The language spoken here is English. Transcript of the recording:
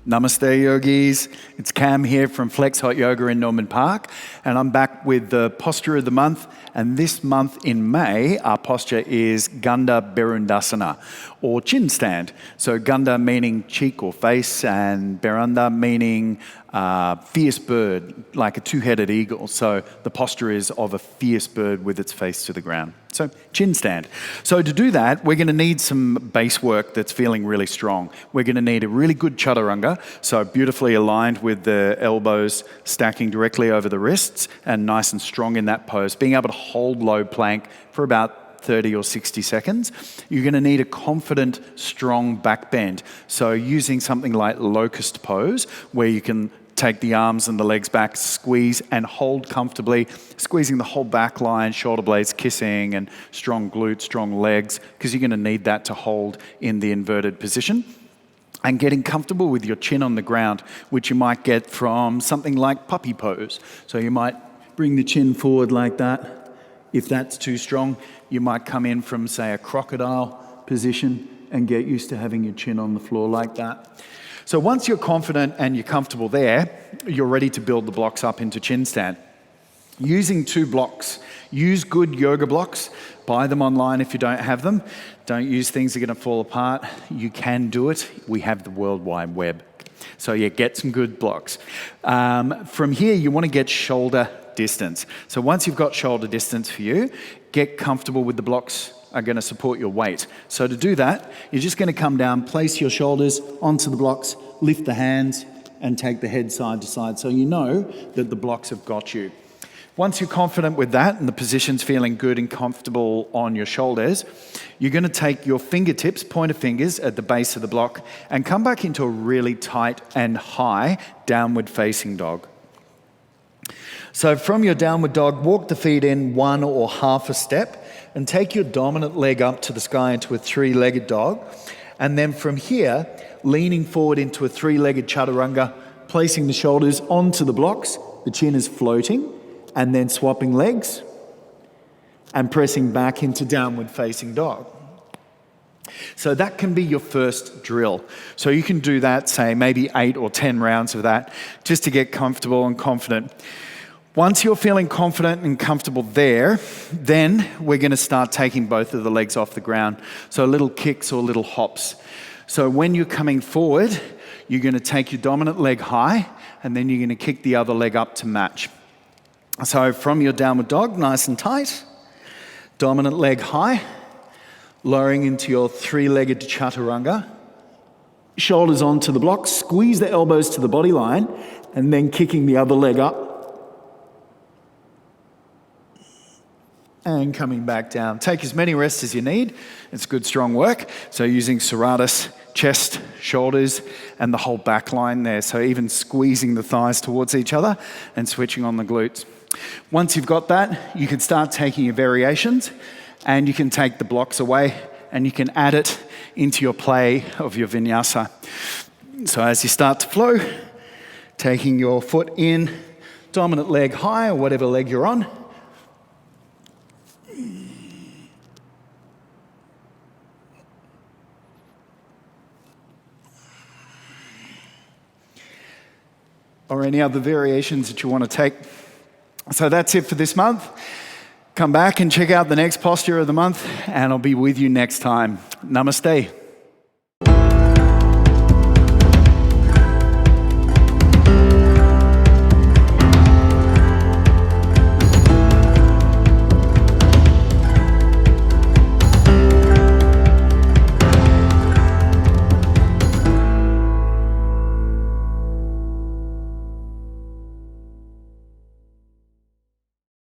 Namaste, yogis. It's Cam here from Flex Hot Yoga in Norman Park, and I'm back with the posture of the month. And this month in May, our posture is Ganda Bherundasana, or chin stand. So Ganda meaning cheek or face, and Bherunda meaning fierce bird, like a two-headed eagle. So the posture is of a fierce bird with its face to the ground. So chin stand. So to do that, we're going to need some base work that's feeling really strong. We're going to need a really good chaturanga, so beautifully aligned with the elbows stacking directly over the wrists and nice and strong in that pose. Being able to hold low plank for about 30 or 60 seconds. You're going to need a confident, strong back bend. So using something like locust pose, where you can take the arms and the legs back, squeeze and hold comfortably, squeezing the whole back line, shoulder blades kissing, and strong glutes, strong legs, because you're going to need that to hold in the inverted position. And getting comfortable with your chin on the ground, which you might get from something like puppy pose. So you might bring the chin forward like that. If that's too strong, you might come in from, say, a crocodile position and get used to having your chin on the floor like that. So once you're confident and you're comfortable there, you're ready to build the blocks up into chin stand. Using 2 blocks. Use good yoga blocks. Buy them online if you don't have them. Don't use things that are going to fall apart. You can do it. We have the World Wide Web. So yeah, get some good blocks. From here, you want to get shoulder distance. So once you've got shoulder distance for you, get comfortable with the blocks are going to support your weight. So to do that, you're just going to come down, place your shoulders onto the blocks, lift the hands, and take the head side to side so you know that the blocks have got you. Once you're confident with that and the position's feeling good and comfortable on your shoulders, you're going to take your fingertips, pointer fingers at the base of the block, and come back into a really tight and high downward facing dog. So from your downward dog, walk the feet in 1 or half a step and take your dominant leg up to the sky into a 3-legged dog. And then from here, leaning forward into a 3-legged chaturanga, placing the shoulders onto the blocks, the chin is floating, and then swapping legs and pressing back into downward facing dog. So that can be your first drill. So you can do that, say maybe 8 or 10 rounds of that, just to get comfortable and confident. Once you're feeling confident and comfortable there, then we're going to start taking both of the legs off the ground. So little kicks or little hops. So when you're coming forward, you're going to take your dominant leg high, and then you're going to kick the other leg up to match. So from your downward dog, nice and tight, dominant leg high, lowering into your 3-legged chaturanga, shoulders onto the blocks, squeeze the elbows to the body line, and then kicking the other leg up. And coming back down. Take as many rests as you need. It's good, strong work. So using serratus, chest, shoulders, and the whole back line there. So even squeezing the thighs towards each other and switching on the glutes. Once you've got that, you can start taking your variations, and you can take the blocks away and you can add it into your play of your vinyasa. So as you start to flow, taking your foot in, dominant leg high or whatever leg you're on, or any other variations that you want to take. So that's it for this month. Come back and check out the next posture of the month, and I'll be with you next time. Namaste.